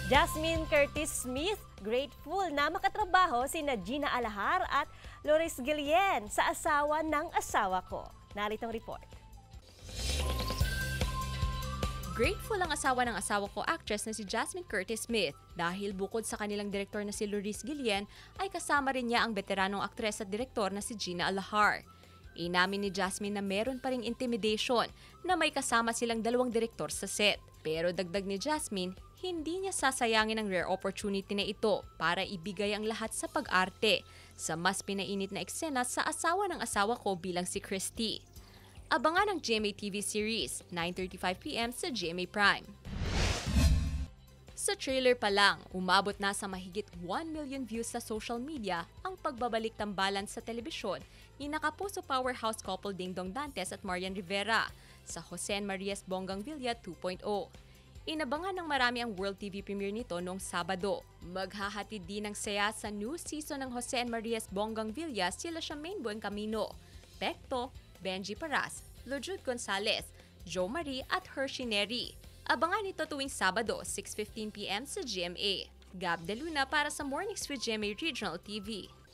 Jasmine Curtis Smith, grateful na makatrabaho sina Gina Alahar at Loris Guillen sa asawa ng asawa ko. Narito ang report. Grateful ang asawa ng asawa ko actress na si Jasmine Curtis Smith dahil bukod sa kanilang direktor na si Loris Guillen ay kasama rin niya ang veteranong aktres at direktor na si Gina Alahar. Inamin ni Jasmine na meron pa ring intimidation na may kasama silang dalawang direktor sa set. Pero dagdag ni Jasmine, hindi niya sasayangin ang rare opportunity na ito para ibigay ang lahat sa pag-arte sa mas pinainit na eksena sa asawa ng asawa ko bilang si Christy. Abangan ang GMA TV series, 9:35 PM sa GMA Prime. Sa trailer pa lang, umabot na sa mahigit 1 million views sa social media ang pagbabalik tambalan sa telebisyon ni nakapuso powerhouse couple Dingdong Dantes at Marian Rivera sa Jose Marias Bonggang Villa 2.0. Inabangan ng marami ang World TV premiere nito noong Sabado. Maghahatid din ng saya sa new season ng Jose Marias Bonggang Villa sila Charmaine Buencamino, Pecto, Benji Paras, Lojud Gonzalez, Jo Marie at Hershey Neri. Abangan ito tuwing Sabado, 6:15 PM sa GMA. Gab De Luna para sa Mornings with GMA Regional TV.